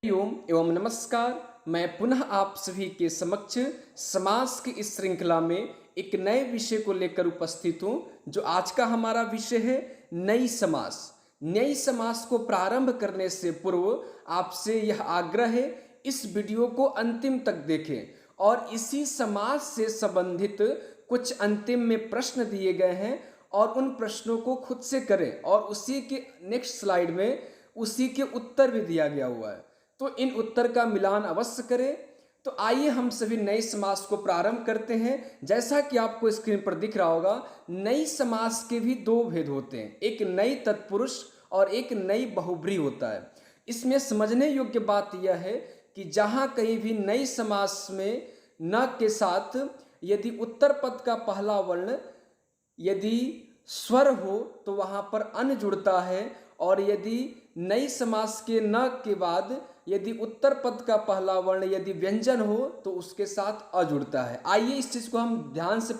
ओम एवं नमस्कार। मैं पुनः आप सभी के समक्ष समास की इस श्रृंखला में एक नए विषय को लेकर उपस्थित हूँ, जो आज का हमारा विषय है नई समास। नई समास को प्रारंभ करने से पूर्व आपसे यह आग्रह है, इस वीडियो को अंतिम तक देखें और इसी समास से संबंधित कुछ अंतिम में प्रश्न दिए गए हैं और उन प्रश्नों को खुद से करें और उसी के नेक्स्ट स्लाइड में उसी के उत्तर भी दिया गया हुआ है, तो इन उत्तर का मिलान अवश्य करें। तो आइए हम सभी नए समास को प्रारंभ करते हैं। जैसा कि आपको स्क्रीन पर दिख रहा होगा, नई समास के भी दो भेद होते हैं, एक नई तत्पुरुष और एक नई बहुब्रीहि होता है। इसमें समझने योग्य बात यह है कि जहां कहीं भी नई समास में न के साथ यदि उत्तर पद का पहला वर्ण यदि स्वर हो तो वहां पर अन जुड़ता है, और यदि नई समास के न के बाद यदि उत्तर पद का पहला वर्ण यदि व्यंजन हो तो उसके साथ अ जुड़ता है। आइए इस चीज को हम ध्यान से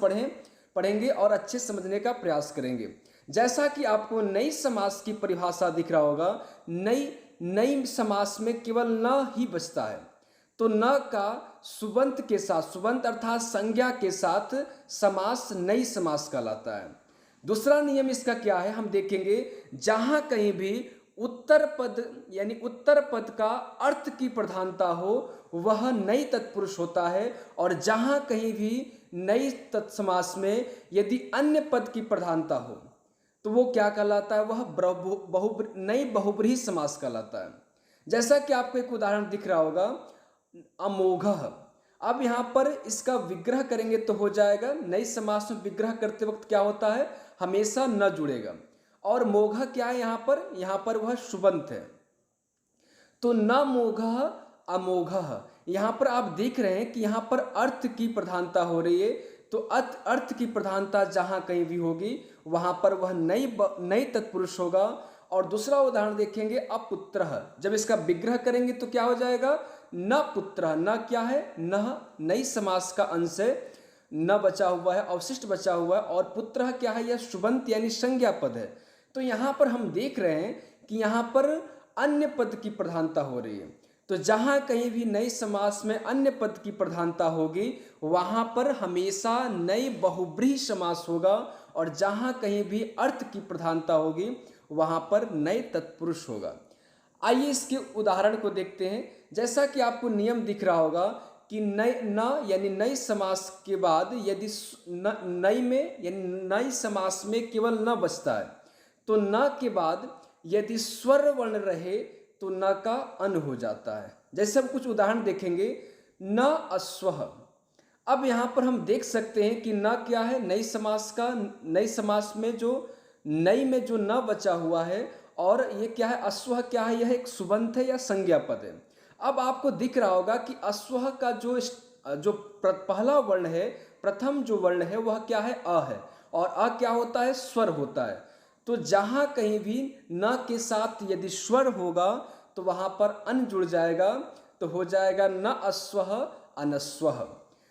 पढ़ेंगे और अच्छे समझने का प्रयास करेंगे। जैसा कि आपको नई समास की परिभाषा दिख रहा होगा, नई समास में केवल न ही बचता है, तो न का सुबंत के साथ, सुबंत अर्थात संज्ञा के साथ समास नई समास कहलाता है। दूसरा नियम इसका क्या है हम देखेंगे, जहां कहीं भी उत्तर पद यानी उत्तर पद का अर्थ की प्रधानता हो वह नई तत्पुरुष होता है, और जहां कहीं भी नई तत्समास में यदि अन्य पद की प्रधानता हो तो वो क्या कहलाता है, वह नई बहुब्रीहि समास कहलाता है। जैसा कि आपको एक उदाहरण दिख रहा होगा, अमोघः। अब यहाँ पर इसका विग्रह करेंगे तो हो जाएगा, नई समास में विग्रह करते वक्त क्या होता है, हमेशा न जुड़ेगा। और मोघ क्या है यहाँ पर वह शुबंत है, तो न मोघः अमोघः। यहाँ पर आप देख रहे हैं कि यहाँ पर अर्थ की प्रधानता हो रही है, तो अर्थ की प्रधानता जहाँ कहीं भी होगी वहाँ पर वह नई तत्पुरुष होगा। और दूसरा उदाहरण देखेंगे, अपुत्रः। जब इसका विग्रह करेंगे तो क्या हो जाएगा, न पुत्रः। न क्या है, न नई समास का अंश है, न बचा हुआ है, अवशिष्ट बचा हुआ है, और पुत्रः क्या है, यह शुबंत यानी संज्ञा पद है। तो यहाँ पर हम देख रहे हैं कि यहाँ पर अन्य पद की प्रधानता हो रही है, तो जहां कहीं भी नई समास में अन्य पद की प्रधानता होगी वहां पर हमेशा नई बहुब्रीहि समास होगा, और जहां कहीं भी अर्थ की प्रधानता होगी वहां पर नए तत्पुरुष होगा। आइए इसके उदाहरण को देखते हैं। जैसा कि आपको नियम दिख रहा होगा कि न यानी नई समास के बाद यदि नई में यानी नई समास में केवल न बचता है, तो न के बाद यदि स्वर वर्ण रहे तो न का अन हो जाता है। जैसे हम कुछ उदाहरण देखेंगे, न अश्वः। अब यहाँ पर हम देख सकते हैं कि न क्या है, नई समास में जो न बचा हुआ है, और ये क्या है, अश्वः क्या है, यह एक सुबंत है या संज्ञा पद है। अब आपको दिख रहा होगा कि अश्वः का जो पहला वर्ण है, प्रथम जो वर्ण है वह क्या है, अ है, और अ क्या होता है, स्वर होता है। तो जहां कहीं भी न के साथ यदि स्वर होगा तो वहां पर अन जुड़ जाएगा, तो हो जाएगा न अश्वः अनस्वः।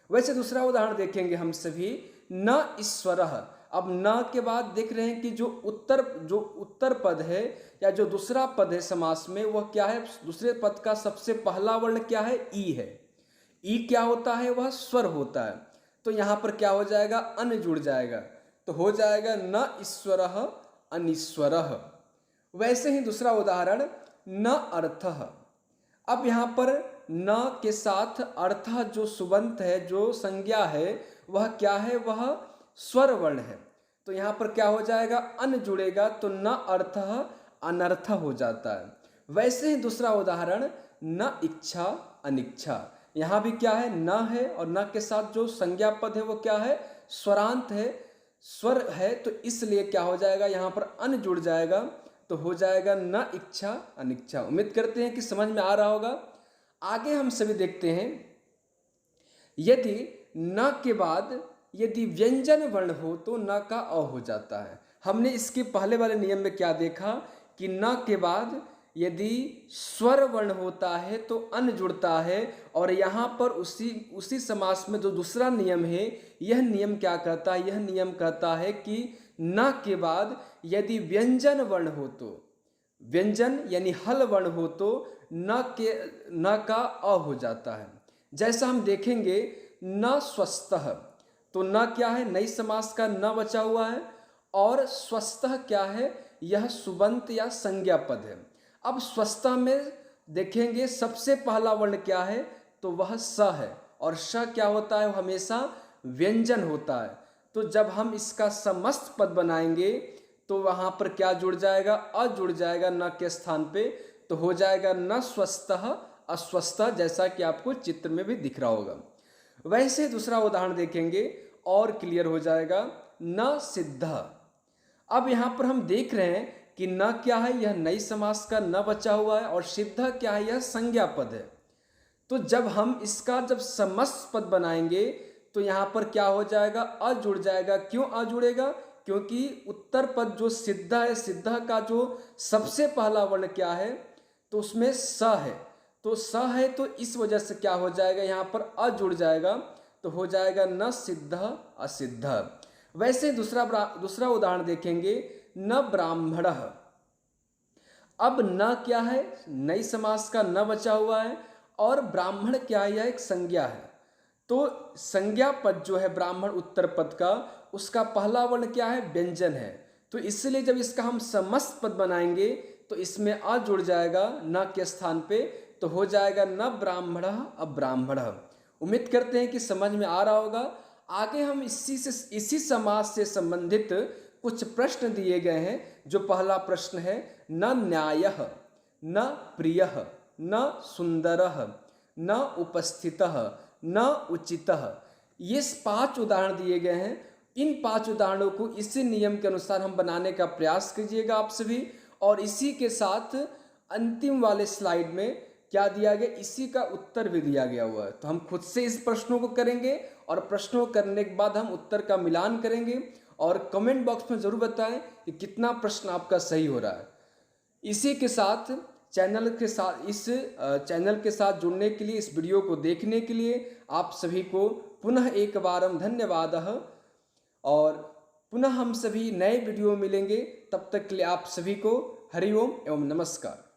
वैसे दूसरा उदाहरण देखेंगे हम सभी, न ईश्वरः। अब न के बाद देख रहे हैं कि जो उत्तर पद है या जो दूसरा पद है समास में, वह क्या है, दूसरे पद का सबसे पहला वर्ण क्या है, ई है। ई क्या होता है, वह स्वर होता है, तो यहां पर क्या हो जाएगा, अन जुड़ जाएगा, तो हो जाएगा न ईश्वरः अनीश्वरः। वैसे ही दूसरा उदाहरण, न अर्थः। अब यहाँ पर न के साथ अर्थः जो सुबंत है, जो संज्ञा है, वह क्या है, वह स्वर वर्ण है, तो यहाँ पर क्या हो जाएगा, अन जुड़ेगा, तो न अर्थः अनर्थ हो जाता है। वैसे ही दूसरा उदाहरण, न इच्छा अनिच्छा। यहाँ भी क्या है, न है, और न के साथ जो संज्ञा पद है वो क्या है, स्वरांत है, स्वर है, तो इसलिए क्या हो जाएगा, यहाँ पर अन जुड़ जाएगा, तो हो जाएगा न इच्छा अनिच्छा। उम्मीद करते हैं कि समझ में आ रहा होगा। आगे हम सभी देखते हैं, यदि न के बाद यदि व्यंजन वर्ण हो तो न का अ हो जाता है। हमने इसके पहले वाले नियम में क्या देखा कि न के बाद यदि स्वर वर्ण होता है तो अन जुड़ता है, और यहाँ पर उसी समास में जो दूसरा नियम है, यह नियम क्या कहता है, यह नियम कहता है कि न के बाद यदि व्यंजन वर्ण हो तो, व्यंजन यानी हल वर्ण हो तो न का अ हो जाता है। जैसा हम देखेंगे न स्वस्थः, तो न क्या है, नई समास का न बचा हुआ है, और स्वस्थः क्या है, यह सुबंत या संज्ञा पद है। अब स्वस्थः में देखेंगे सबसे पहला वर्ण क्या है, तो वह स है, और श क्या होता है, हमेशा व्यंजन होता है। तो जब हम इसका समस्त पद बनाएंगे तो वहां पर क्या जुड़ जाएगा, अ जुड़ जाएगा न के स्थान पे, तो हो जाएगा न स्वस्थः अस्वस्थः, जैसा कि आपको चित्र में भी दिख रहा होगा। वैसे दूसरा उदाहरण देखेंगे और क्लियर हो जाएगा, न सिद्धः। अब यहाँ पर हम देख रहे हैं कि न क्या है, यह नई समास का न बचा हुआ है, और सिद्ध क्या है, यह संज्ञा पद है। तो जब हम इसका जब समस्त पद बनाएंगे तो यहाँ पर क्या हो जाएगा, अ जुड़ जाएगा। क्यों अ जुड़ेगा, क्योंकि उत्तर पद जो सिद्ध है, सिद्ध का जो सबसे पहला वर्ण क्या है, तो उसमें स है। तो स है, तो इस वजह से क्या हो जाएगा, यहाँ पर अ जुड़ जाएगा, तो हो जाएगा न सिद्ध असिद्ध। वैसे दूसरा उदाहरण देखेंगे, न ब्राह्मणः। अब न क्या है, नई समास का न बचा हुआ है, और ब्राह्मण क्या है, यह एक संज्ञा है। तो संज्ञा पद जो है ब्राह्मण उत्तर पद का, उसका पहला वर्ण क्या है, व्यंजन है। तो इसलिए जब इसका हम समस्त पद बनाएंगे तो इसमें अ जुड़ जाएगा न के स्थान पे, तो हो जाएगा न ब्राह्मणः अब्राह्मणः। उम्मीद करते हैं कि समझ में आ रहा होगा। आगे हम इसी समास से संबंधित कुछ प्रश्न दिए गए हैं। जो पहला प्रश्न है, न न्यायः, न प्रियः, न सुंदरः, न उपस्थितः, न उचितः। ये 5 उदाहरण दिए गए हैं। इन 5 उदाहरणों को इसी नियम के अनुसार हम बनाने का प्रयास कीजिएगा आप सभी। और इसी के साथ अंतिम वाले स्लाइड में क्या दिया गया, इसी का उत्तर भी दिया गया हुआ है। तो हम खुद से इस प्रश्नों को करेंगे, और प्रश्नों को करने के बाद हम उत्तर का मिलान करेंगे, और कमेंट बॉक्स में ज़रूर बताएं कि कितना प्रश्न आपका सही हो रहा है। इसी के साथ चैनल के साथ जुड़ने के लिए, इस वीडियो को देखने के लिए आप सभी को पुनः एक बार धन्यवाद। और पुनः हम सभी नए वीडियो मिलेंगे, तब तक के लिए आप सभी को हरि ओम एवं नमस्कार।